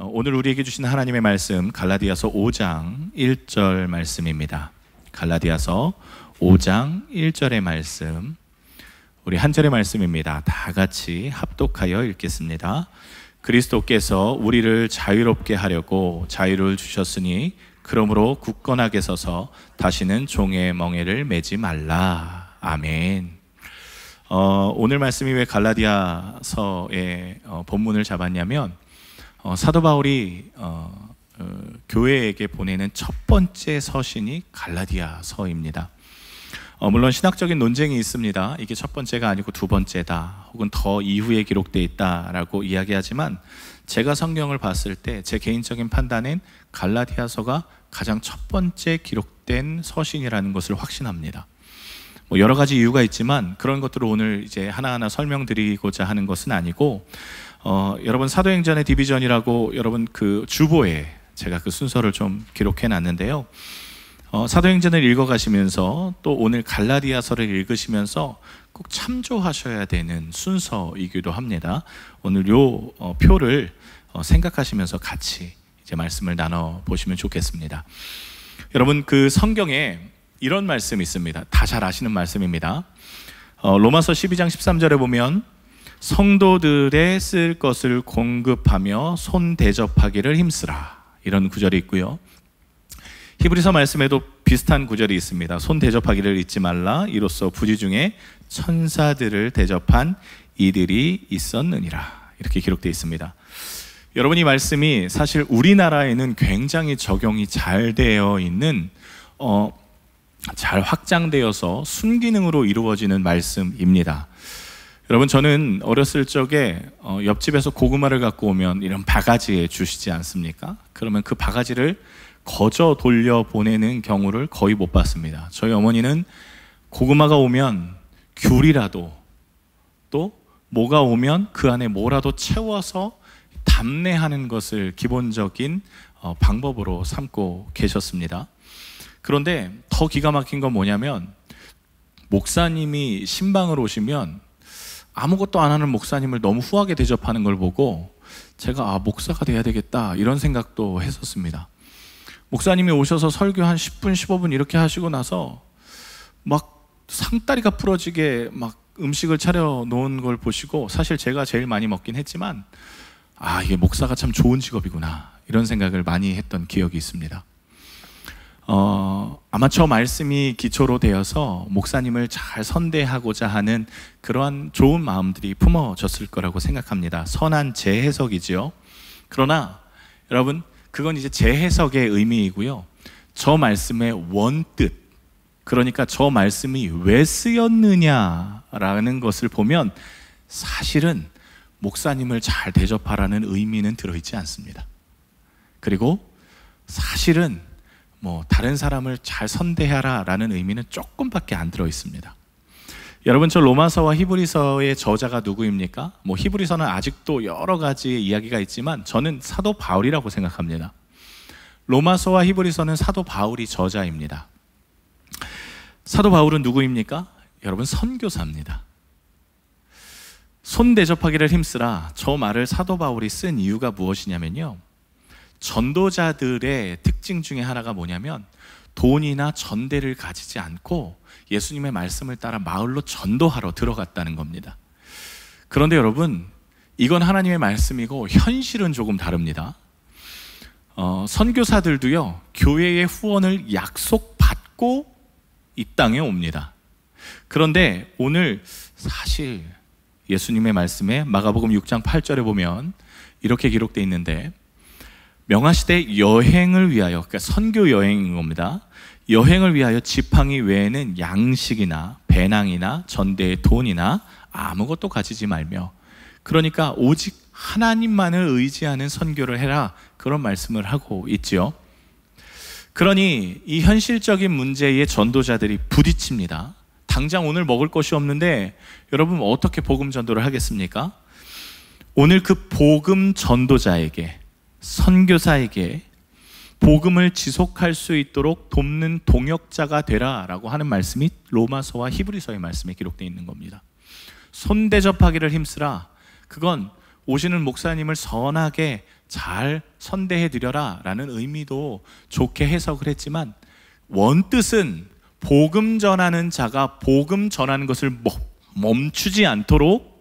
오늘 우리에게 주신 하나님의 말씀 갈라디아서 5장 1절 말씀입니다. 갈라디아서 5장 1절의 말씀, 우리 한 절의 말씀입니다. 다 같이 합독하여 읽겠습니다. 그리스도께서 우리를 자유롭게 하려고 자유를 주셨으니 그러므로 굳건하게 서서 다시는 종의 멍에를 매지 말라. 아멘. 오늘 말씀이 왜 갈라디아서의 본문을 잡았냐면 사도 바울이 교회에게 보내는 첫 번째 서신이 갈라디아서입니다. 물론 신학적인 논쟁이 있습니다. 이게 첫 번째가 아니고 두 번째다, 혹은 더 이후에 기록되어 있다라고 이야기하지만 제가 성경을 봤을 때 제 개인적인 판단은 갈라디아서가 가장 첫 번째 기록된 서신이라는 것을 확신합니다. 여러 가지 이유가 있지만 그런 것들을 오늘 이제 하나하나 설명드리고자 하는 것은 아니고, 여러분 사도행전의 디비전이라고 여러분 그 주보에 제가 그 순서를 좀 기록해 놨는데요. 사도행전을 읽어가시면서 또 오늘 갈라디아서를 읽으시면서 꼭 참조하셔야 되는 순서이기도 합니다. 오늘 요 표를 생각하시면서 같이 이제 말씀을 나눠 보시면 좋겠습니다. 여러분 그 성경에 이런 말씀이 있습니다. 다 잘 아시는 말씀입니다. 로마서 12장 13절에 보면 성도들의 쓸 것을 공급하며 손 대접하기를 힘쓰라, 이런 구절이 있고요. 히브리서 말씀에도 비슷한 구절이 있습니다. 손 대접하기를 잊지 말라, 이로써 부지 중에 천사들을 대접한 이들이 있었느니라, 이렇게 기록되어 있습니다. 여러분 이 말씀이 사실 우리나라에는 굉장히 적용이 잘 되어 있는 잘 확장되어서 순기능으로 이루어지는 말씀입니다. 여러분 저는 어렸을 적에 옆집에서 고구마를 갖고 오면 이런 바가지에 주시지 않습니까? 그러면 그 바가지를 거저 돌려보내는 경우를 거의 못 봤습니다. 저희 어머니는 고구마가 오면 귤이라도, 또 뭐가 오면 그 안에 뭐라도 채워서 답례하는 것을 기본적인 방법으로 삼고 계셨습니다. 그런데 더 기가 막힌 건 뭐냐면, 목사님이 신방을 오시면 아무것도 안 하는 목사님을 너무 후하게 대접하는 걸 보고 제가 목사가 돼야 되겠다, 이런 생각도 했었습니다. 목사님이 오셔서 설교 한 10분 15분 이렇게 하시고 나서 막 상다리가 부러지게 막 음식을 차려 놓은 걸 보시고, 사실 제가 제일 많이 먹긴 했지만 이게 목사가 참 좋은 직업이구나, 이런 생각을 많이 했던 기억이 있습니다. 아마 저 말씀이 기초로 되어서 목사님을 잘 선대하고자 하는 그러한 좋은 마음들이 품어졌을 거라고 생각합니다. 선한 재해석이지요. 그러나 여러분 그건 이제 재해석의 의미이고요, 저 말씀의 원뜻, 그러니까 저 말씀이 왜 쓰였느냐라는 것을 보면 사실은 목사님을 잘 대접하라는 의미는 들어있지 않습니다. 그리고 사실은 다른 사람을 잘 선대하라 라는 의미는 조금밖에 안 들어있습니다. 여러분 저 로마서와 히브리서의 저자가 누구입니까? 히브리서는 아직도 여러 가지 이야기가 있지만 저는 사도 바울이라고 생각합니다. 로마서와 히브리서는 사도 바울이 저자입니다. 사도 바울은 누구입니까? 여러분 선교사입니다. 손 대접하기를 힘쓰라, 저 말을 사도 바울이 쓴 이유가 무엇이냐면요, 전도자들의 특징 중에 하나가 뭐냐면 돈이나 전대를 가지지 않고 예수님의 말씀을 따라 마을로 전도하러 들어갔다는 겁니다. 그런데 여러분 이건 하나님의 말씀이고 현실은 조금 다릅니다. 선교사들도요 교회의 후원을 약속받고 이 땅에 옵니다. 그런데 오늘 사실 예수님의 말씀에 마가복음 6장 8절에 보면 이렇게 기록되어 있는데, 명하시되 여행을 위하여, 그러니까 선교 여행인 겁니다. 여행을 위하여 지팡이 외에는 양식이나 배낭이나 전대의 돈이나 아무것도 가지지 말며, 그러니까 오직 하나님만을 의지하는 선교를 해라, 그런 말씀을 하고 있지요. 그러니 이 현실적인 문제에 전도자들이 부딪힙니다. 당장 오늘 먹을 것이 없는데 여러분 어떻게 복음 전도를 하겠습니까? 오늘 그 복음 전도자에게, 선교사에게 복음을 지속할 수 있도록 돕는 동역자가 되라 라고 하는 말씀이 로마서와 히브리서의 말씀에 기록되어 있는 겁니다. 손 대접하기를 힘쓰라, 그건 오시는 목사님을 선하게 잘 선대해드려라 라는 의미도 좋게 해석을 했지만, 원뜻은 복음 전하는 자가 복음 전하는 것을 멈추지 않도록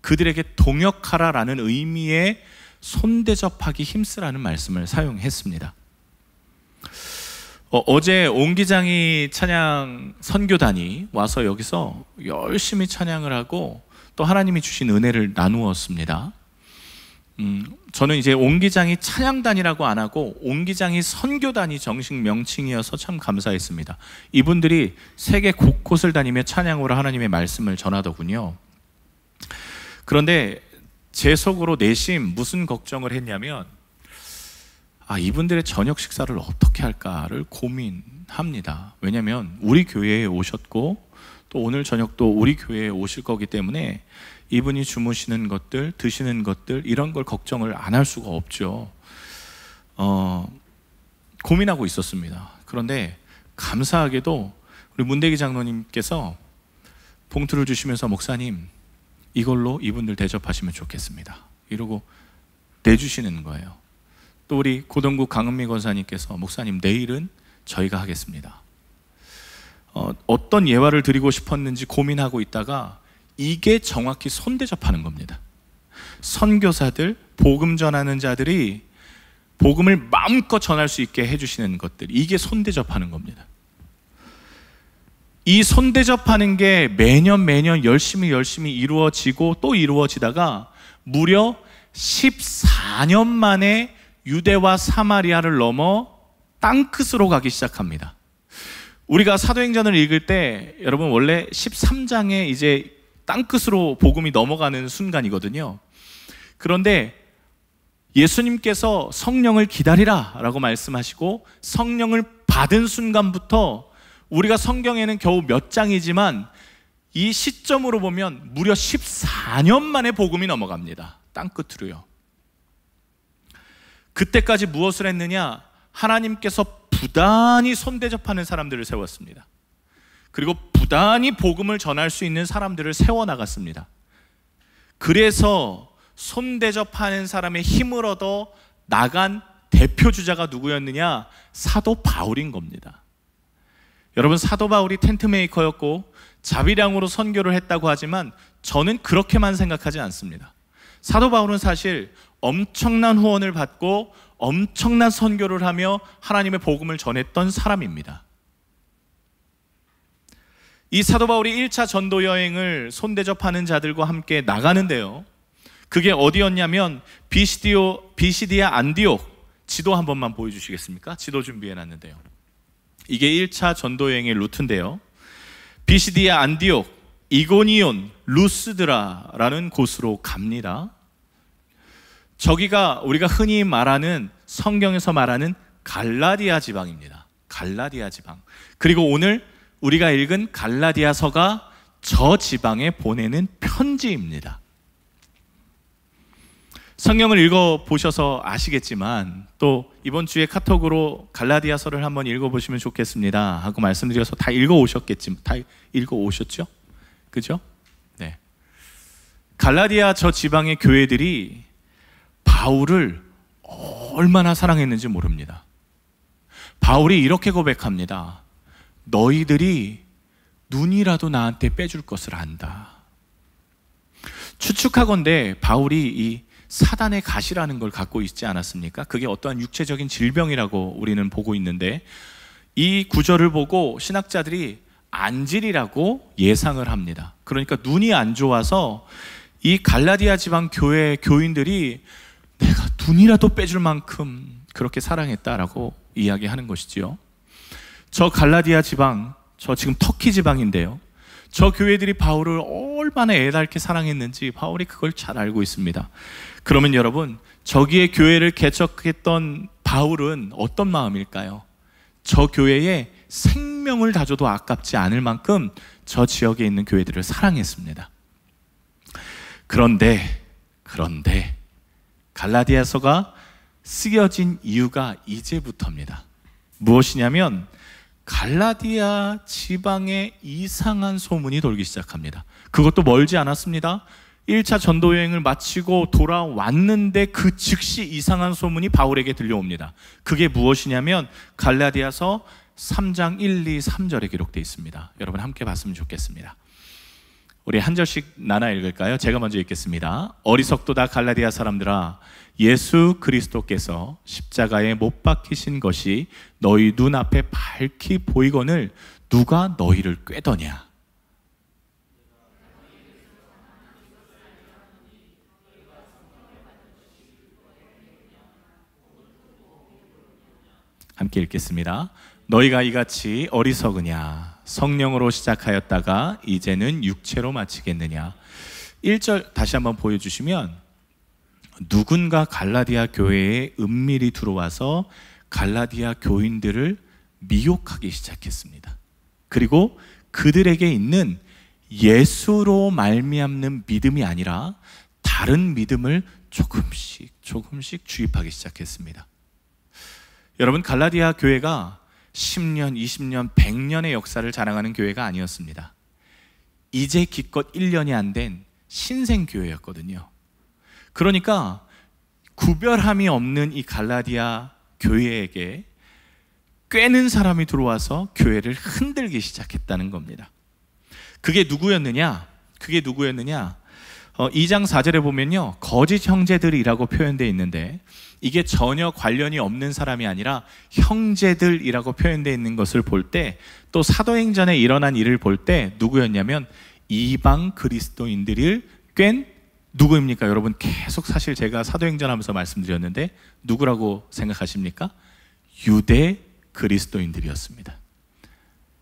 그들에게 동역하라 라는 의미의 손대접하기 힘쓰라는 말씀을 사용했습니다. 어제 옹기장이 찬양 선교단이 와서 여기서 열심히 찬양을 하고 또 하나님이 주신 은혜를 나누었습니다. 저는 이제 옹기장이 찬양단이라고 안 하고 옹기장이 선교단이 정식 명칭이어서 참 감사했습니다. 이분들이 세계 곳곳을 다니며 찬양으로 하나님의 말씀을 전하더군요. 그런데 제 속으로 내심 무슨 걱정을 했냐면, 이분들의 저녁 식사를 어떻게 할까를 고민합니다. 왜냐하면 우리 교회에 오셨고 또 오늘 저녁도 우리 교회에 오실 거기 때문에 이분이 주무시는 것들, 드시는 것들, 이런 걸 걱정을 안 할 수가 없죠. 고민하고 있었습니다. 그런데 감사하게도 우리 문대기 장로님께서 봉투를 주시면서, 목사님 이걸로 이분들 대접하시면 좋겠습니다, 이러고 내주시는 거예요. 또 우리 고동구 강은미 권사님께서, 목사님 내일은 저희가 하겠습니다. 어떤 예화를 드리고 싶었는지 고민하고 있다가 이게 정확히 손대접하는 겁니다. 선교사들, 복음 전하는 자들이 복음을 마음껏 전할 수 있게 해주시는 것들, 이게 손대접하는 겁니다. 이 손대접하는 게 매년 열심히 이루어지고 또 이루어지다가 무려 14년 만에 유대와 사마리아를 넘어 땅끝으로 가기 시작합니다. 우리가 사도행전을 읽을 때 여러분 원래 13장에 이제 땅끝으로 복음이 넘어가는 순간이거든요. 그런데 예수님께서 성령을 기다리라 라고 말씀하시고 성령을 받은 순간부터, 우리가 성경에는 겨우 몇 장이지만 이 시점으로 보면 무려 14년 만에 복음이 넘어갑니다. 땅끝으로요. 그때까지 무엇을 했느냐? 하나님께서 부단히 손대접하는 사람들을 세웠습니다. 그리고 부단히 복음을 전할 수 있는 사람들을 세워나갔습니다. 그래서 손대접하는 사람의 힘을 얻어 나간 대표 주자가 누구였느냐? 사도 바울인 겁니다. 여러분, 사도 바울이 텐트 메이커였고 자비량으로 선교를 했다고 하지만 저는 그렇게만 생각하지 않습니다. 사도 바울은 사실 엄청난 후원을 받고 엄청난 선교를 하며 하나님의 복음을 전했던 사람입니다. 이 사도 바울이 1차 전도 여행을 손대접하는 자들과 함께 나가는데요, 그게 어디였냐면 비시디아 안디옥. 지도 한 번만 보여주시겠습니까? 지도 준비해놨는데요, 이게 1차 전도 여행의 루트인데요, 비시디아 안디옥, 이고니온, 루스드라라는 곳으로 갑니다. 저기가 우리가 흔히 말하는, 성경에서 말하는 갈라디아 지방입니다. 갈라디아 지방. 그리고 오늘 우리가 읽은 갈라디아서가 저 지방에 보내는 편지입니다. 성경을 읽어보셔서 아시겠지만 또 이번 주에 카톡으로 갈라디아서를 한번 읽어보시면 좋겠습니다 하고 말씀드려서 다 읽어오셨겠지만, 다 읽어오셨죠? 그죠? 네. 갈라디아 저 지방의 교회들이 바울을 얼마나 사랑했는지 모릅니다. 바울이 이렇게 고백합니다. 너희들이 눈이라도 나한테 빼줄 것을 안다. 추측하건대 바울이 이 사단의 가시라는 걸 갖고 있지 않았습니까? 그게 어떠한 육체적인 질병이라고 우리는 보고 있는데, 이 구절을 보고 신학자들이 안질이라고 예상을 합니다. 그러니까 눈이 안 좋아서 이 갈라디아 지방 교회 교인들이 내가 눈이라도 빼줄 만큼 그렇게 사랑했다라고 이야기하는 것이지요. 저 갈라디아 지방, 저 지금 터키 지방인데요, 저 교회들이 바울을 얼마나 애달게 사랑했는지 바울이 그걸 잘 알고 있습니다. 그러면 여러분, 저기에 교회를 개척했던 바울은 어떤 마음일까요? 저 교회에 생명을 다 줘도 아깝지 않을 만큼 저 지역에 있는 교회들을 사랑했습니다. 그런데 갈라디아서가 쓰여진 이유가 이제부터입니다. 무엇이냐면 갈라디아 지방에 이상한 소문이 돌기 시작합니다. 그것도 멀지 않았습니다. 1차 전도 여행을 마치고 돌아왔는데 그 즉시 이상한 소문이 바울에게 들려옵니다. 그게 무엇이냐면 갈라디아서 3장 1, 2, 3절에 기록되어 있습니다. 여러분 함께 봤으면 좋겠습니다. 우리 한 절씩 나눠 읽을까요? 제가 먼저 읽겠습니다. 어리석도다 갈라디아 사람들아, 예수 그리스도께서 십자가에 못 박히신 것이 너희 눈앞에 밝히 보이거늘 누가 너희를 꾀더냐? 함께 읽겠습니다. 너희가 이같이 어리석으냐? 성령으로 시작하였다가 이제는 육체로 마치겠느냐? 1절 다시 한번 보여주시면, 누군가 갈라디아 교회에 은밀히 들어와서 갈라디아 교인들을 미혹하기 시작했습니다. 그리고 그들에게 있는 예수로 말미암는 믿음이 아니라 다른 믿음을 조금씩 주입하기 시작했습니다. 여러분, 갈라디아 교회가 10년, 20년, 100년의 역사를 자랑하는 교회가 아니었습니다. 이제 기껏 1년이 안 된 신생교회였거든요. 그러니까 구별함이 없는 이 갈라디아 교회에게 꿰는 사람이 들어와서 교회를 흔들기 시작했다는 겁니다. 그게 누구였느냐? 2장 4절에 보면요, 거짓 형제들이라고 표현되어 있는데 이게 전혀 관련이 없는 사람이 아니라 형제들이라고 표현되어 있는 것을 볼 때, 또 사도행전에 일어난 일을 볼 때 누구였냐면 이방 그리스도인들을 꿰는 누구입니까? 여러분, 계속 사실 제가 사도행전 하면서 말씀드렸는데 누구라고 생각하십니까? 유대 그리스도인들이었습니다.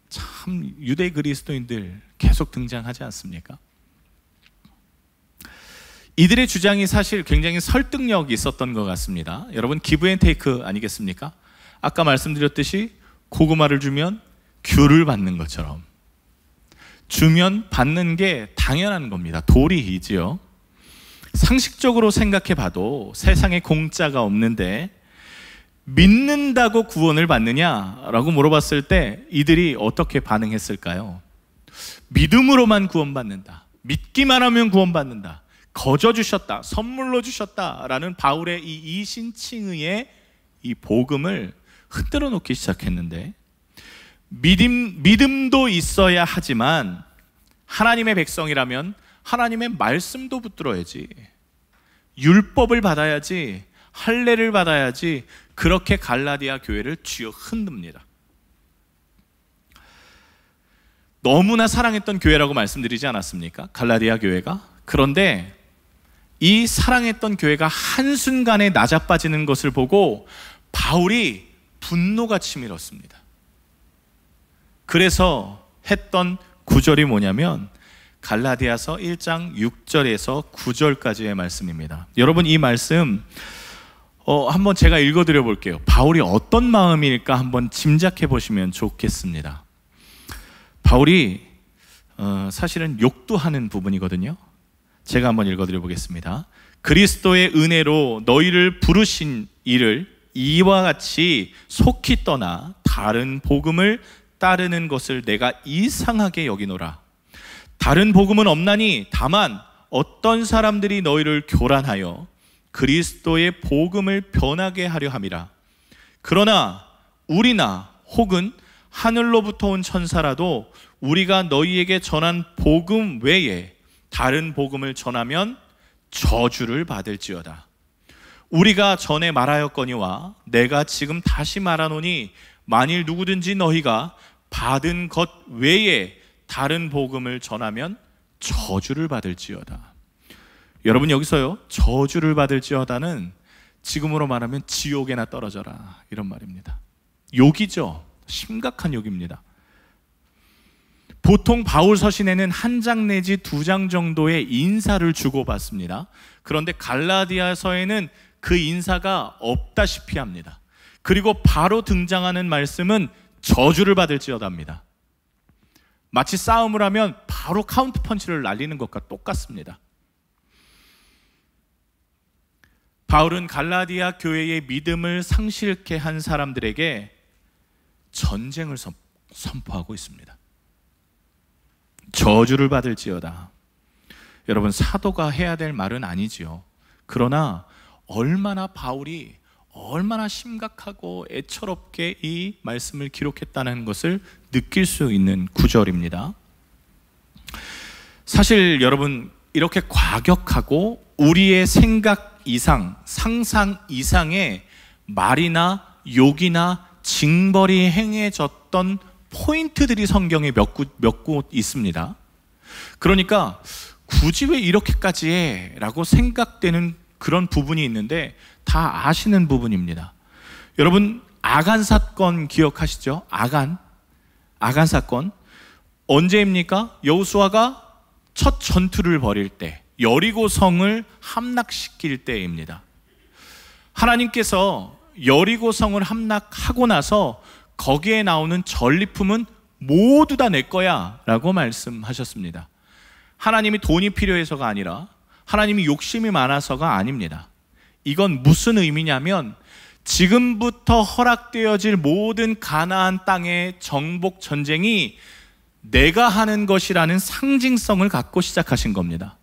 참, 유대 그리스도인들 계속 등장하지 않습니까? 이들의 주장이 사실 굉장히 설득력이 있었던 것 같습니다. 여러분, 기브앤테이크 아니겠습니까? 아까 말씀드렸듯이 고구마를 주면 귤을 받는 것처럼 주면 받는 게 당연한 겁니다. 도리이지요. 상식적으로 생각해 봐도 세상에 공짜가 없는데 믿는다고 구원을 받느냐라고 물어봤을 때 이들이 어떻게 반응했을까요? 믿음으로만 구원받는다, 믿기만 하면 구원받는다, 거저 주셨다, 선물로 주셨다라는 바울의 이 이신칭의의 이 복음을 흔들어 놓기 시작했는데, 믿음도 있어야 하지만 하나님의 백성이라면 하나님의 말씀도 붙들어야지, 율법을 받아야지, 할례를 받아야지, 그렇게 갈라디아 교회를 쥐어 흔듭니다. 너무나 사랑했던 교회라고 말씀드리지 않았습니까? 갈라디아 교회가. 그런데 이 사랑했던 교회가 한순간에 낮아빠지는 것을 보고 바울이 분노가 치밀었습니다. 그래서 했던 구절이 뭐냐면 갈라디아서 1장 6절에서 9절까지의 말씀입니다. 여러분, 이 말씀 한번 제가 읽어드려 볼게요. 바울이 어떤 마음일까 한번 짐작해 보시면 좋겠습니다. 바울이 사실은 욕도 하는 부분이거든요. 제가 한번 읽어드려 보겠습니다. 그리스도의 은혜로 너희를 부르신 이를 이와 같이 속히 떠나 다른 복음을 따르는 것을 내가 이상하게 여기노라. 다른 복음은 없나니 다만 어떤 사람들이 너희를 교란하여 그리스도의 복음을 변하게 하려 함이라. 그러나 우리나 혹은 하늘로부터 온 천사라도 우리가 너희에게 전한 복음 외에 다른 복음을 전하면 저주를 받을지어다. 우리가 전에 말하였거니와 내가 지금 다시 말하노니 만일 누구든지 너희가 받은 것 외에 다른 복음을 전하면 저주를 받을지어다. 여러분, 여기서요, 저주를 받을지어다는 지금으로 말하면 지옥에나 떨어져라, 이런 말입니다. 욕이죠. 심각한 욕입니다. 보통 바울 서신에는 한 장 내지 2장 정도의 인사를 주고받습니다. 그런데 갈라디아서에는 그 인사가 없다시피 합니다. 그리고 바로 등장하는 말씀은 저주를 받을지어다입니다. 마치 싸움을 하면 바로 카운트 펀치를 날리는 것과 똑같습니다. 바울은 갈라디아 교회의 믿음을 상실케 한 사람들에게 전쟁을 선포하고 있습니다. 저주를 받을지어다. 여러분, 사도가 해야 될 말은 아니지요. 그러나 바울이 얼마나 심각하고 애처롭게 이 말씀을 기록했다는 것을 느낄 수 있는 구절입니다. 사실 여러분, 이렇게 과격하고 우리의 생각 이상, 상상 이상의 말이나 욕이나 징벌이 행해졌던 포인트들이 성경에 몇 곳 있습니다. 그러니까 굳이 왜 이렇게까지 해? 라고 생각되는 그런 부분이 있는데 다 아시는 부분입니다. 여러분, 아간 사건 기억하시죠? 아간 사건 언제입니까? 여호수아가 첫 전투를 벌일 때, 여리고 성을 함락시킬 때입니다. 하나님께서 여리고 성을 함락하고 나서 거기에 나오는 전리품은 모두 다 내 거야 라고 말씀하셨습니다. 하나님이 돈이 필요해서가 아니라 하나님이 욕심이 많아서가 아닙니다. 이건 무슨 의미냐면 지금부터 허락되어질 모든 가나안 땅의 정복 전쟁이 내가 하는 것이라는 상징성을 갖고 시작하신 겁니다.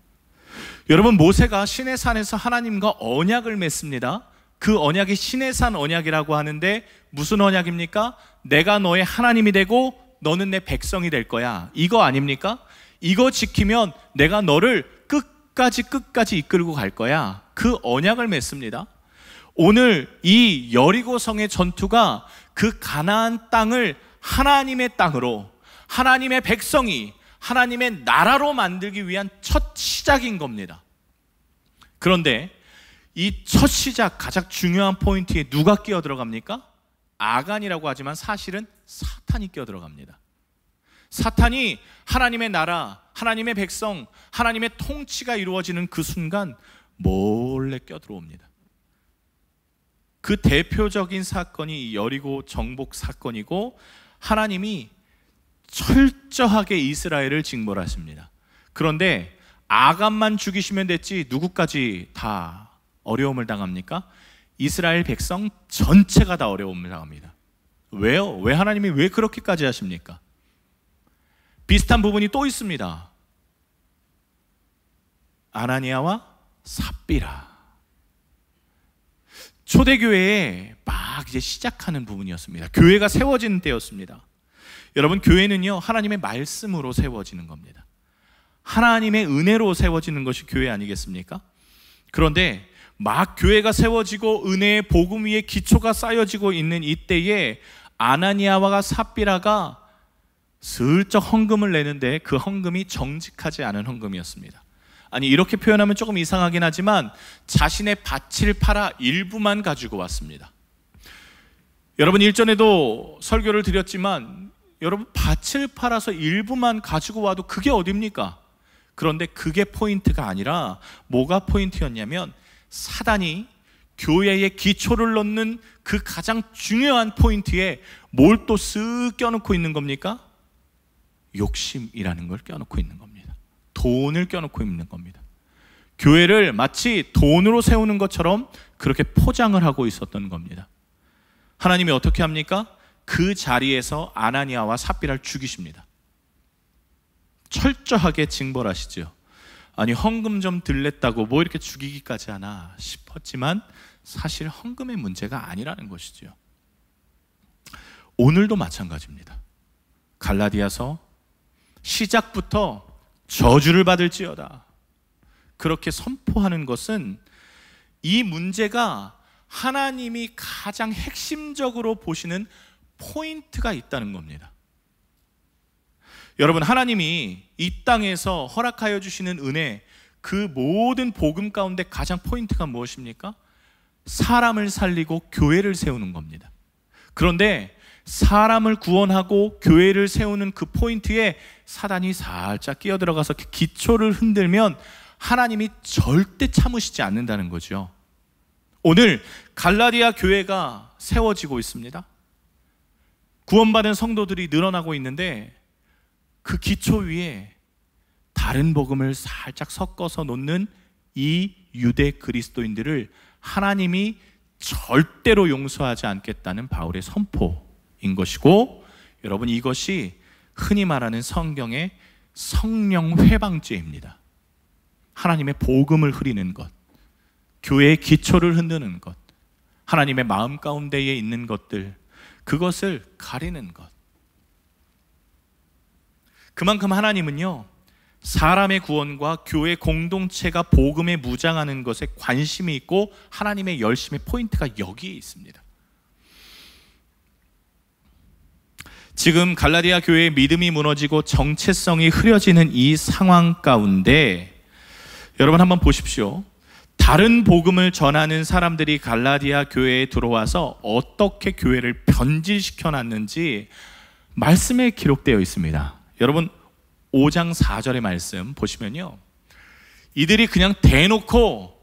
여러분, 모세가 시내산에서 하나님과 언약을 맺습니다. 그 언약이 시내산 언약이라고 하는데 무슨 언약입니까? 내가 너의 하나님이 되고 너는 내 백성이 될 거야, 이거 아닙니까? 이거 지키면 내가 너를 끝까지 이끌고 갈 거야. 그 언약을 맺습니다. 오늘 이 여리고성의 전투가 그 가나안 땅을 하나님의 땅으로, 하나님의 백성이 하나님의 나라로 만들기 위한 첫 시작인 겁니다. 그런데 이 첫 시작, 가장 중요한 포인트에 누가 끼어 들어갑니까? 아간이라고 하지만 사실은 사탄이 끼어 들어갑니다. 사탄이 하나님의 나라, 하나님의 백성, 하나님의 통치가 이루어지는 그 순간 몰래 껴들어옵니다. 그 대표적인 사건이 이 여리고 정복 사건이고, 하나님이 철저하게 이스라엘을 징벌하십니다. 그런데 아간만 죽이시면 됐지 누구까지 다 어려움을 당합니까? 이스라엘 백성 전체가 다 어려움을 당합니다. 왜요? 왜 하나님이 왜 그렇게까지 하십니까? 비슷한 부분이 또 있습니다. 아나니아와 삽비라. 초대교회에 막 이제 시작하는 부분이었습니다. 교회가 세워지는 때였습니다. 여러분, 교회는요, 하나님의 말씀으로 세워지는 겁니다. 하나님의 은혜로 세워지는 것이 교회 아니겠습니까? 그런데 막 교회가 세워지고 은혜의 복음 위에 기초가 쌓여지고 있는 이때에 아나니아와 삽비라가 슬쩍 헌금을 내는데 그 헌금이 정직하지 않은 헌금이었습니다. 아니, 이렇게 표현하면 조금 이상하긴 하지만 자신의 밭을 팔아 일부만 가지고 왔습니다. 여러분, 일전에도 설교를 드렸지만 여러분, 밭을 팔아서 일부만 가지고 와도 그게 어딥니까? 그런데 그게 포인트가 아니라 뭐가 포인트였냐면, 사단이 교회의 기초를 놓는 그 가장 중요한 포인트에 뭘 또 쓱 껴놓고 있는 겁니까? 욕심이라는 걸 껴놓고 있는 겁니다. 돈을 껴놓고 있는 겁니다. 교회를 마치 돈으로 세우는 것처럼 그렇게 포장을 하고 있었던 겁니다. 하나님이 어떻게 합니까? 그 자리에서 아나니아와 삽비라를 죽이십니다. 철저하게 징벌하시죠. 아니, 헌금 좀 들랬다고 뭐 이렇게 죽이기까지 하나 싶었지만 사실 헌금의 문제가 아니라는 것이죠. 오늘도 마찬가지입니다. 갈라디아서 시작부터 저주를 받을지어다 그렇게 선포하는 것은 이 문제가 하나님이 가장 핵심적으로 보시는 포인트가 있다는 겁니다. 여러분, 하나님이 이 땅에서 허락하여 주시는 은혜, 그 모든 복음 가운데 가장 포인트가 무엇입니까? 사람을 살리고 교회를 세우는 겁니다. 그런데 사람을 구원하고 교회를 세우는 그 포인트에 사단이 살짝 끼어들어가서 기초를 흔들면 하나님이 절대 참으시지 않는다는 거죠. 오늘 갈라디아 교회가 세워지고 있습니다. 구원받은 성도들이 늘어나고 있는데 그 기초 위에 다른 복음을 살짝 섞어서 놓는 이 유대 그리스도인들을 하나님이 절대로 용서하지 않겠다는 바울의 선포인 것이고, 여러분, 이것이 흔히 말하는 성경의 성령 회방죄입니다. 하나님의 복음을 흐리는 것, 교회의 기초를 흔드는 것, 하나님의 마음 가운데에 있는 것들, 그것을 가리는 것. 그만큼 하나님은요, 사람의 구원과 교회 공동체가 복음에 무장하는 것에 관심이 있고 하나님의 열심의 포인트가 여기에 있습니다. 지금 갈라디아 교회의 믿음이 무너지고 정체성이 흐려지는 이 상황 가운데 여러분 한번 보십시오. 다른 복음을 전하는 사람들이 갈라디아 교회에 들어와서 어떻게 교회를 변질시켜 놨는지 말씀에 기록되어 있습니다. 여러분 5장 4절의 말씀 보시면요, 이들이 그냥 대놓고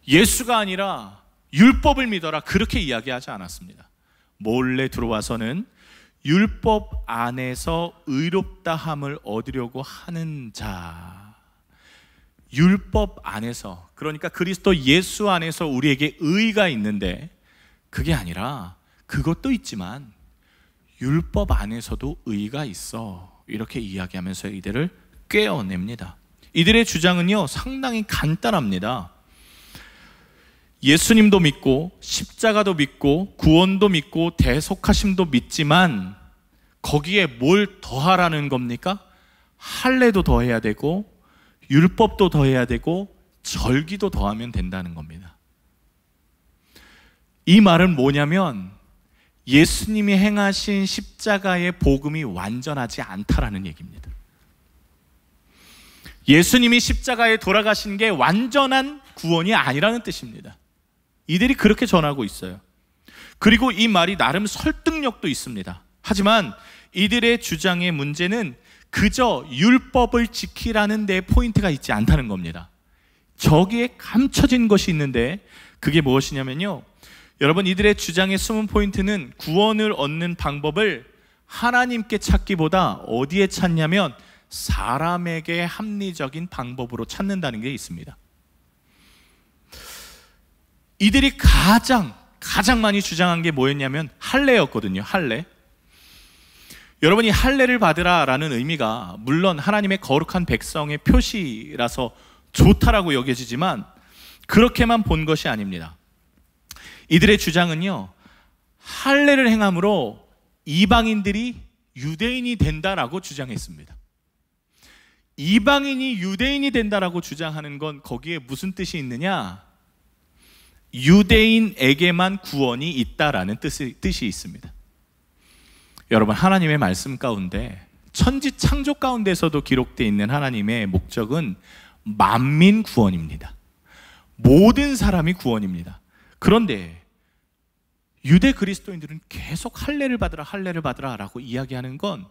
예수가 아니라 율법을 믿어라 그렇게 이야기하지 않았습니다. 몰래 들어와서는 율법 안에서 의롭다함을 얻으려고 하는 자, 율법 안에서, 그러니까 그리스도 예수 안에서 우리에게 의가 있는데 그게 아니라 그것도 있지만 율법 안에서도 의가 있어, 이렇게 이야기하면서 이들을 꿰어냅니다. 이들의 주장은요 상당히 간단합니다. 예수님도 믿고 십자가도 믿고 구원도 믿고 대속하심도 믿지만 거기에 뭘 더하라는 겁니까? 할례도 더해야 되고 율법도 더해야 되고 절기도 더하면 된다는 겁니다. 이 말은 뭐냐면 예수님이 행하신 십자가의 복음이 완전하지 않다라는 얘기입니다. 예수님이 십자가에 돌아가신 게 완전한 구원이 아니라는 뜻입니다. 이들이 그렇게 전하고 있어요. 그리고 이 말이 나름 설득력도 있습니다. 하지만 이들의 주장의 문제는 그저 율법을 지키라는 데 포인트가 있지 않다는 겁니다. 저기에 감춰진 것이 있는데 그게 무엇이냐면요, 여러분 이들의 주장의 숨은 포인트는 구원을 얻는 방법을 하나님께 찾기보다 어디에 찾냐면 사람에게 합리적인 방법으로 찾는다는 게 있습니다. 이들이 가장 많이 주장한 게 뭐였냐면 할례였거든요. 할례. 여러분 이 할례를 받으라라는 의미가 물론 하나님의 거룩한 백성의 표시라서 좋다라고 여겨지지만 그렇게만 본 것이 아닙니다. 이들의 주장은요, 할례를 행함으로 이방인들이 유대인이 된다라고 주장했습니다. 이방인이 유대인이 된다라고 주장하는 건 거기에 무슨 뜻이 있느냐? 유대인에게만 구원이 있다라는 뜻이 있습니다. 여러분 하나님의 말씀 가운데 천지 창조 가운데서도 기록되어 있는 하나님의 목적은 만민 구원입니다. 모든 사람이 구원입니다. 그런데 유대 그리스도인들은 계속 할례를 받으라 라고 이야기하는 건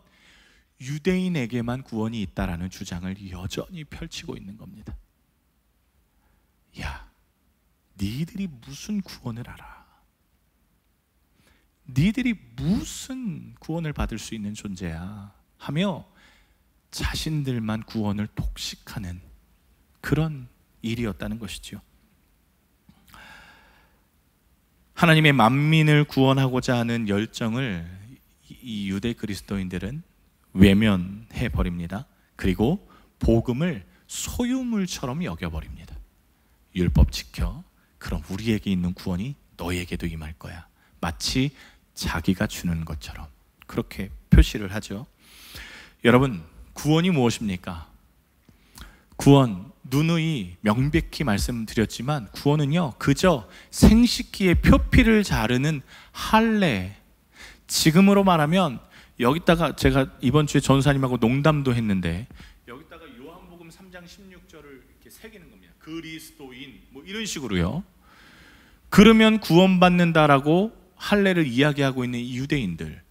유대인에게만 구원이 있다라는 주장을 여전히 펼치고 있는 겁니다. 야, 니들이 무슨 구원을 알아? 니들이 무슨 구원을 받을 수 있는 존재야? 하며 자신들만 구원을 독식하는 그런 일이었다는 것이죠. 하나님의 만민을 구원하고자 하는 열정을 이 유대 그리스도인들은 외면해 버립니다. 그리고 복음을 소유물처럼 여겨버립니다. 율법 지켜, 그럼 우리에게 있는 구원이 너에게도 임할 거야. 마치 자기가 주는 것처럼 그렇게 표시를 하죠. 여러분 구원이 무엇입니까? 구원, 누누이 명백히 말씀드렸지만 구원은요 그저 생식기의 표피를 자르는 할례. 지금으로 말하면 여기다가 제가 이번 주에 전사님하고 농담도 했는데 여기다가 요한복음 3장 16절을 이렇게 새기는 겁니다. 그리스도인 뭐 이런 식으로요. 그러면 구원받는다라고 할례를 이야기하고 있는 이 유대인들.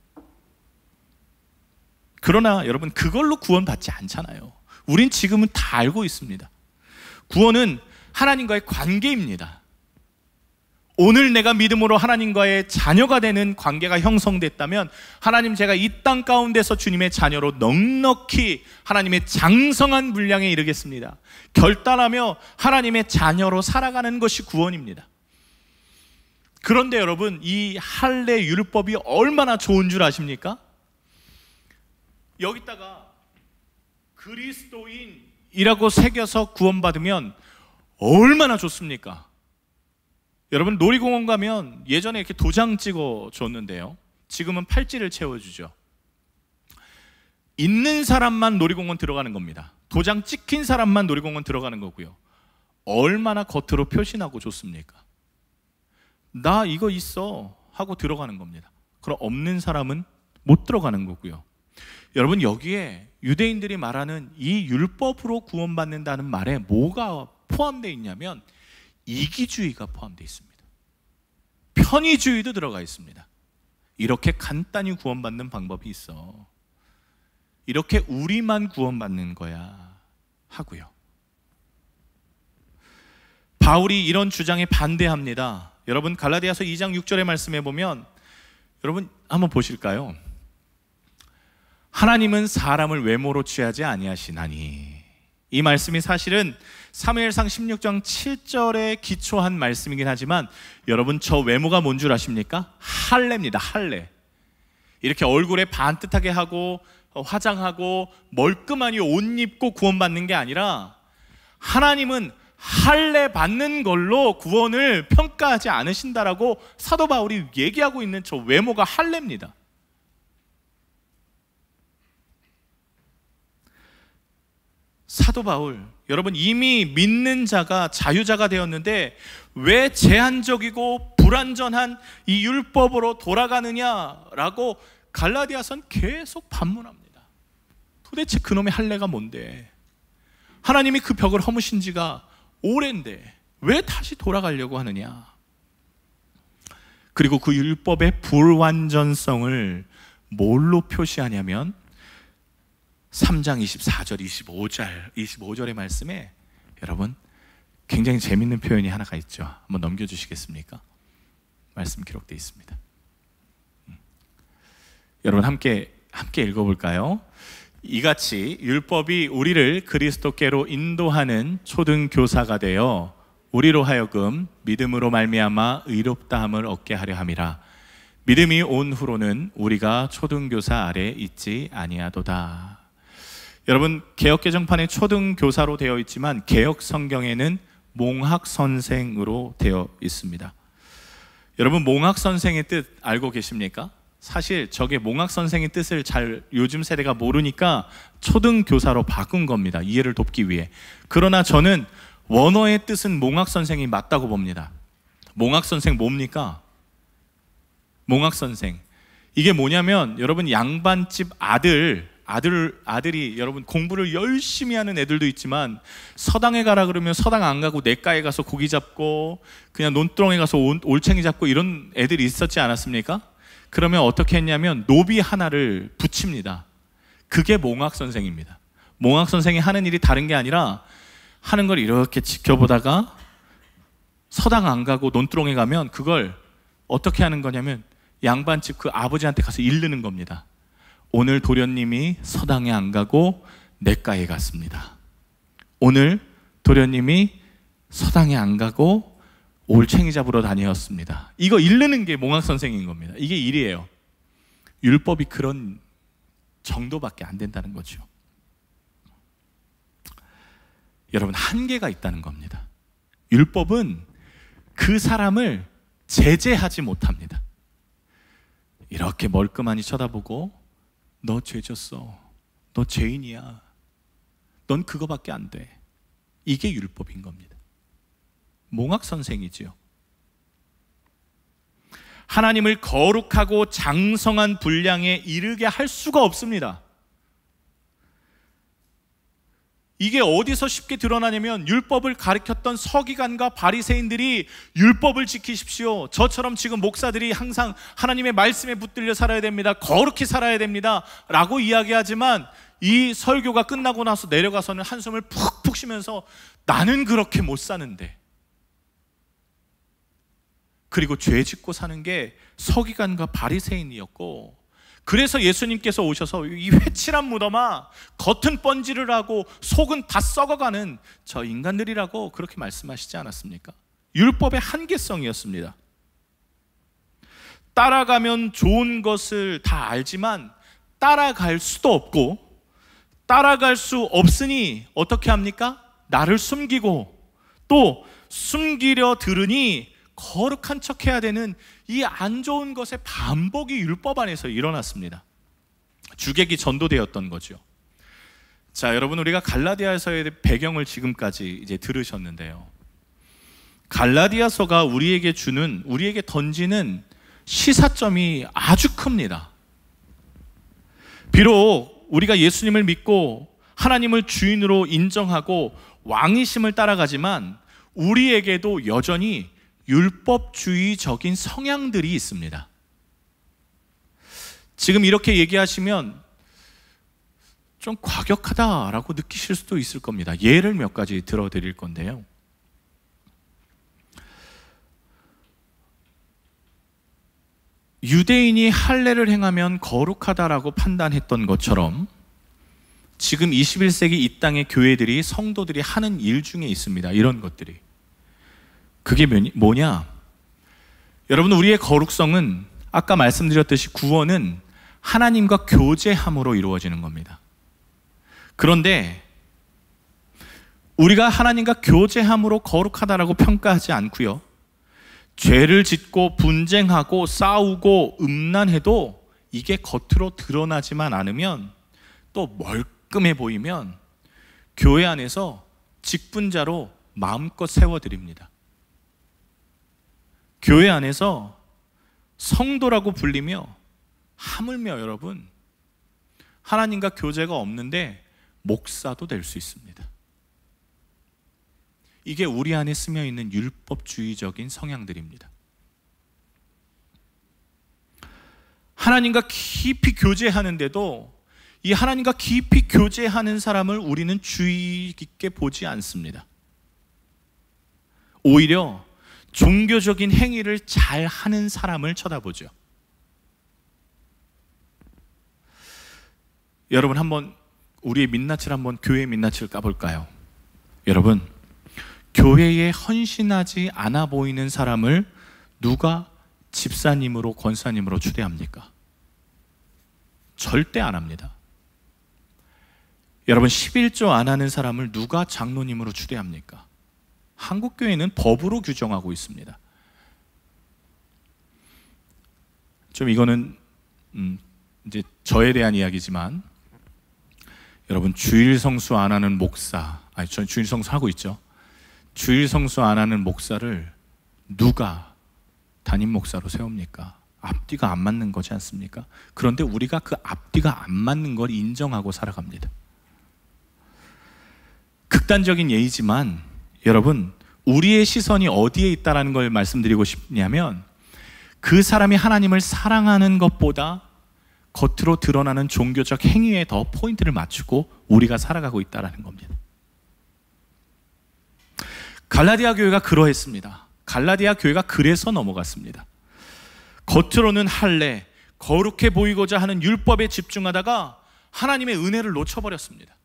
그러나 여러분 그걸로 구원받지 않잖아요. 우린 지금은 다 알고 있습니다. 구원은 하나님과의 관계입니다. 오늘 내가 믿음으로 하나님과의 자녀가 되는 관계가 형성됐다면 하나님 제가 이 땅 가운데서 주님의 자녀로 넉넉히 하나님의 장성한 분량에 이르겠습니다. 결단하며 하나님의 자녀로 살아가는 것이 구원입니다. 그런데 여러분 이 할례 율법이 얼마나 좋은 줄 아십니까? 여기다가 그리스도인 이라고 새겨서 구원받으면 얼마나 좋습니까? 여러분, 놀이공원 가면 예전에 이렇게 도장 찍어 줬는데요, 지금은 팔찌를 채워주죠. 있는 사람만 놀이공원 들어가는 겁니다. 도장 찍힌 사람만 놀이공원 들어가는 거고요. 얼마나 겉으로 표시나고 좋습니까? 나 이거 있어 하고 들어가는 겁니다. 그럼 없는 사람은 못 들어가는 거고요. 여러분, 여기에 유대인들이 말하는 이 율법으로 구원받는다는 말에 뭐가 포함되어 있냐면 이기주의가 포함되어 있습니다. 편의주의도 들어가 있습니다. 이렇게 간단히 구원받는 방법이 있어, 이렇게 우리만 구원받는 거야 하고요. 바울이 이런 주장에 반대합니다. 여러분, 갈라디아서 2장 6절의 말씀에 보면, 여러분 한번 보실까요? 하나님은 사람을 외모로 취하지 아니하시나니. 이 말씀이 사실은 사무엘상 16장 7절에 기초한 말씀이긴 하지만, 여러분 저 외모가 뭔 줄 아십니까? 할례입니다. 할례. 이렇게 얼굴에 반듯하게 하고 화장하고 멀끔하니 옷 입고 구원받는 게 아니라, 하나님은 할례 받는 걸로 구원을 평가하지 않으신다라고 사도 바울이 얘기하고 있는 저 외모가 할례입니다. 사도 바울, 여러분 이미 믿는 자가 자유자가 되었는데 왜 제한적이고 불완전한 이 율법으로 돌아가느냐라고 갈라디아서는 계속 반문합니다. 도대체 그놈의 할례가 뭔데? 하나님이 그 벽을 허무신 지가 오랜데 왜 다시 돌아가려고 하느냐? 그리고 그 율법의 불완전성을 뭘로 표시하냐면 3장 24절, 25절의 말씀에 여러분 굉장히 재밌는 표현이 하나가 있죠. 한번 넘겨주시겠습니까? 말씀 기록되어 있습니다. 여러분 함께 읽어볼까요? 이같이 율법이 우리를 그리스도께로 인도하는 초등교사가 되어 우리로 하여금 믿음으로 말미암아 의롭다함을 얻게 하려 함이라. 믿음이 온 후로는 우리가 초등교사 아래 있지 아니하도다. 여러분, 개역개정판에 초등교사로 되어 있지만 개역 성경에는 몽학선생으로 되어 있습니다. 여러분, 몽학선생의 뜻 알고 계십니까? 사실 저게 몽학선생의 뜻을 잘 요즘 세대가 모르니까 초등교사로 바꾼 겁니다. 이해를 돕기 위해. 그러나 저는 원어의 뜻은 몽학선생이 맞다고 봅니다. 몽학선생 뭡니까? 몽학선생, 이게 뭐냐면 여러분, 양반집 아들이 여러분 공부를 열심히 하는 애들도 있지만 서당에 가라 그러면 서당 안 가고 냇가에 가서 고기 잡고 그냥 논두렁에 가서 올챙이 잡고 이런 애들이 있었지 않았습니까? 그러면 어떻게 했냐면 노비 하나를 붙입니다. 그게 몽학선생입니다. 몽학선생이 하는 일이 다른 게 아니라 하는 걸 이렇게 지켜보다가 서당 안 가고 논두렁에 가면 그걸 어떻게 하는 거냐면 양반집 그 아버지한테 가서 일르는 겁니다. 오늘 도련님이 서당에 안 가고 냇가에 갔습니다. 오늘 도련님이 서당에 안 가고 올챙이 잡으러 다녔습니다. 이거 일르는 게 몽학선생인 겁니다. 이게 일이에요. 율법이 그런 정도밖에 안 된다는 거죠. 여러분, 한계가 있다는 겁니다. 율법은 그 사람을 제재하지 못합니다. 이렇게 멀끔하니 쳐다보고 너 죄졌어, 너 죄인이야, 넌 그거밖에 안 돼. 이게 율법인 겁니다. 몽학선생이지요. 하나님을 거룩하고 장성한 분량에 이르게 할 수가 없습니다. 이게 어디서 쉽게 드러나냐면 율법을 가르쳤던 서기관과 바리새인들이 율법을 지키십시오, 저처럼 지금 목사들이 항상 하나님의 말씀에 붙들려 살아야 됩니다, 거룩히 살아야 됩니다 라고 이야기하지만 이 설교가 끝나고 나서 내려가서는 한숨을 푹푹 쉬면서 나는 그렇게 못 사는데, 그리고 죄 짓고 사는 게 서기관과 바리새인이었고, 그래서 예수님께서 오셔서 이 회칠한 무덤아, 겉은 번지를 하고 속은 다 썩어가는 저 인간들이라고 그렇게 말씀하시지 않았습니까? 율법의 한계성이었습니다. 따라가면 좋은 것을 다 알지만 따라갈 수도 없고 따라갈 수 없으니 어떻게 합니까? 나를 숨기고 또 숨기려 들으니 거룩한 척 해야 되는 이 안 좋은 것의 반복이 율법 안에서 일어났습니다. 주객이 전도되었던 거죠. 자, 여러분, 우리가 갈라디아서의 배경을 지금까지 이제 들으셨는데요. 갈라디아서가 우리에게 던지는 시사점이 아주 큽니다. 비록 우리가 예수님을 믿고 하나님을 주인으로 인정하고 왕이심을 따라가지만 우리에게도 여전히 율법주의적인 성향들이 있습니다. 지금 이렇게 얘기하시면 좀 과격하다라고 느끼실 수도 있을 겁니다. 예를 몇 가지 들어드릴 건데요. 유대인이 할례를 행하면 거룩하다라고 판단했던 것처럼 지금 21세기 이 땅의 교회들이, 성도들이 하는 일 중에 있습니다. 이런 것들이. 그게 뭐냐? 여러분, 우리의 거룩성은 아까 말씀드렸듯이 구원은 하나님과 교제함으로 이루어지는 겁니다. 그런데 우리가 하나님과 교제함으로 거룩하다라고 평가하지 않고요, 죄를 짓고 분쟁하고 싸우고 음란해도 이게 겉으로 드러나지만 않으면, 또 멀끔해 보이면 교회 안에서 직분자로 마음껏 세워드립니다. 교회 안에서 성도라고 불리며, 하물며 여러분, 하나님과 교제가 없는데 목사도 될 수 있습니다. 이게 우리 안에 스며 있는 율법주의적인 성향들입니다. 하나님과 깊이 교제하는데도 이 하나님과 깊이 교제하는 사람을 우리는 주의 깊게 보지 않습니다. 오히려 종교적인 행위를 잘 하는 사람을 쳐다보죠. 여러분, 한번 우리의 민낯을, 한번 교회의 민낯을 까볼까요? 여러분, 교회에 헌신하지 않아 보이는 사람을 누가 집사님으로, 권사님으로 추대합니까? 절대 안 합니다. 여러분, 11조 안 하는 사람을 누가 장로님으로 추대합니까? 한국교회는 법으로 규정하고 있습니다. 좀 이거는 이제 저에 대한 이야기지만, 여러분, 주일 성수 안 하는 목사, 저는 주일 성수 하고 있죠. 주일 성수 안 하는 목사를 누가 담임 목사로 세웁니까? 앞뒤가 안 맞는 거지 않습니까? 그런데 우리가 그 앞뒤가 안 맞는 걸 인정하고 살아갑니다. 극단적인 예이지만 여러분, 우리의 시선이 어디에 있다라는 걸 말씀드리고 싶냐면, 그 사람이 하나님을 사랑하는 것보다 겉으로 드러나는 종교적 행위에 더 포인트를 맞추고 우리가 살아가고 있다는 겁니다. 갈라디아 교회가 그러했습니다. 갈라디아 교회가 그래서 넘어갔습니다. 겉으로는 할례, 거룩해 보이고자 하는 율법에 집중하다가 하나님의 은혜를 놓쳐버렸습니다.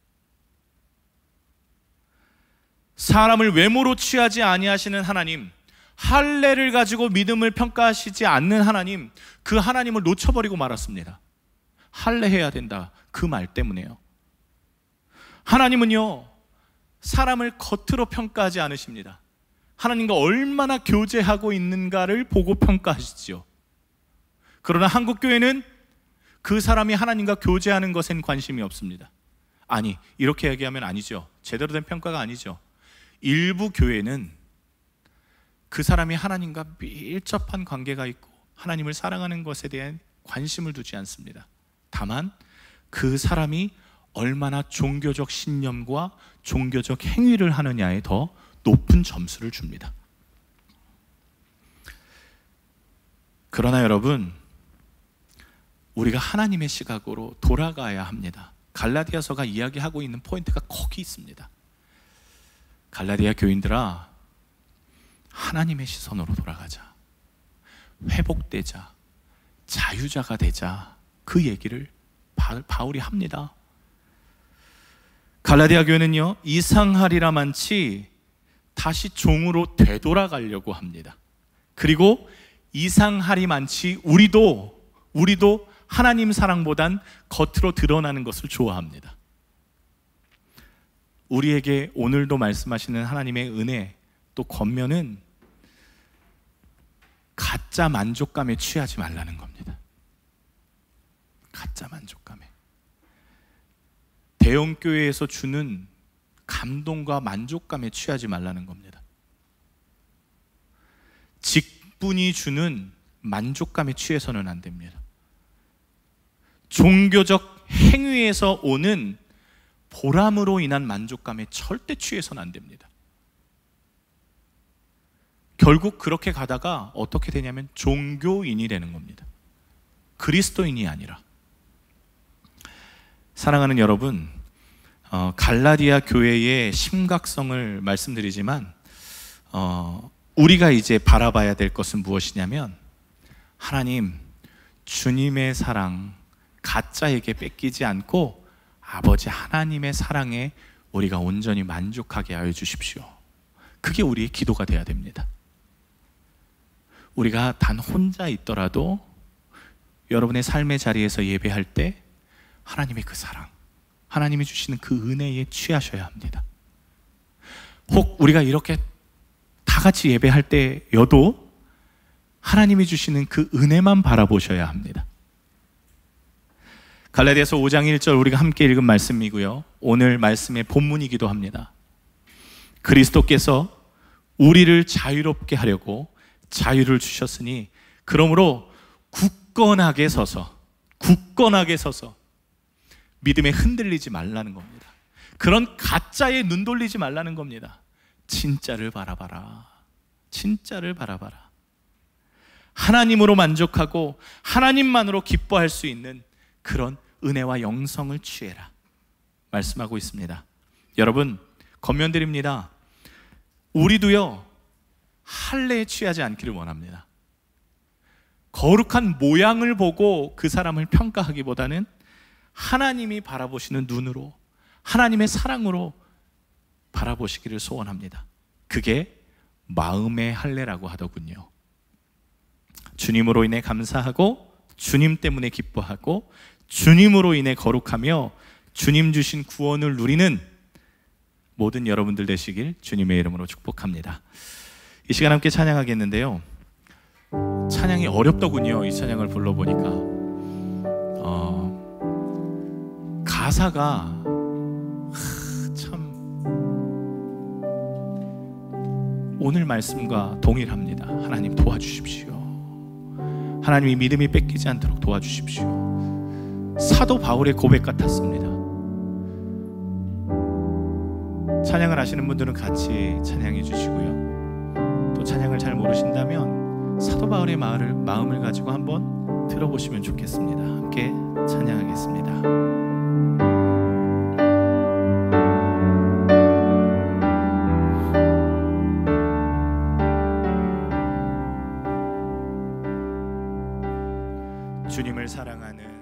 사람을 외모로 취하지 아니하시는 하나님, 할례를 가지고 믿음을 평가하시지 않는 하나님, 그 하나님을 놓쳐버리고 말았습니다. 할례해야 된다, 그 말 때문에요. 하나님은요, 사람을 겉으로 평가하지 않으십니다. 하나님과 얼마나 교제하고 있는가를 보고 평가하시지요. 그러나 한국교회는 그 사람이 하나님과 교제하는 것엔 관심이 없습니다. 아니, 이렇게 얘기하면 아니죠. 제대로 된 평가가 아니죠. 일부 교회는 그 사람이 하나님과 밀접한 관계가 있고 하나님을 사랑하는 것에 대한 관심을 두지 않습니다. 다만 그 사람이 얼마나 종교적 신념과 종교적 행위를 하느냐에 더 높은 점수를 줍니다. 그러나 여러분, 우리가 하나님의 시각으로 돌아가야 합니다. 갈라디아서가 이야기하고 있는 포인트가 거기 있습니다. 갈라디아 교인들아, 하나님의 시선으로 돌아가자, 회복되자, 자유자가 되자, 그 얘기를 바울이 합니다. 갈라디아 교회는요, 이상하리라 많지 다시 종으로 되돌아가려고 합니다. 그리고 이상하리 많지 우리도 하나님 사랑보단 겉으로 드러나는 것을 좋아합니다. 우리에게 오늘도 말씀하시는 하나님의 은혜, 또 권면은 가짜 만족감에 취하지 말라는 겁니다. 가짜 만족감에. 대형교회에서 주는 감동과 만족감에 취하지 말라는 겁니다. 직분이 주는 만족감에 취해서는 안 됩니다. 종교적 행위에서 오는 보람으로 인한 만족감에 절대 취해서는 안 됩니다. 결국 그렇게 가다가 어떻게 되냐면 종교인이 되는 겁니다. 그리스도인이 아니라. 사랑하는 여러분, 갈라디아 교회의 심각성을 말씀드리지만 우리가 이제 바라봐야 될 것은 무엇이냐면, 하나님, 주님의 사랑 가짜에게 뺏기지 않고 아버지 하나님의 사랑에 우리가 온전히 만족하게 하여 주십시오. 그게 우리의 기도가 돼야 됩니다. 우리가 단 혼자 있더라도 여러분의 삶의 자리에서 예배할 때 하나님의 그 사랑, 하나님이 주시는 그 은혜에 취하셔야 합니다. 혹 우리가 이렇게 다 같이 예배할 때여도 하나님이 주시는 그 은혜만 바라보셔야 합니다. 갈라디아서 5장 1절 우리가 함께 읽은 말씀이고요, 오늘 말씀의 본문이기도 합니다. 그리스도께서 우리를 자유롭게 하려고 자유를 주셨으니 그러므로 굳건하게 서서 믿음에 흔들리지 말라는 겁니다. 그런 가짜에 눈 돌리지 말라는 겁니다. 진짜를 바라봐라. 진짜를 바라봐라. 하나님으로 만족하고 하나님만으로 기뻐할 수 있는 그런 은혜와 영성을 취해라 말씀하고 있습니다. 여러분, 권면드립니다. 우리도요, 할례에 취하지 않기를 원합니다. 거룩한 모양을 보고 그 사람을 평가하기보다는 하나님이 바라보시는 눈으로, 하나님의 사랑으로 바라보시기를 소원합니다. 그게 마음의 할례라고 하더군요. 주님으로 인해 감사하고 주님 때문에 기뻐하고 주님으로 인해 거룩하며 주님 주신 구원을 누리는 모든 여러분들 되시길 주님의 이름으로 축복합니다. 이 시간 함께 찬양하겠는데요, 찬양이 어렵더군요. 이 찬양을 불러보니까 가사가 참 오늘 말씀과 동일합니다. 하나님 도와주십시오. 하나님이 믿음이 뺏기지 않도록 도와주십시오. 사도 바울의 고백 같았습니다. 찬양을 아시는 분들은 같이 찬양해 주시고요, 또 찬양을 잘 모르신다면 사도 바울의 마음을 가지고 한번 들어보시면 좋겠습니다. 함께 찬양하겠습니다. 주님을 사랑하는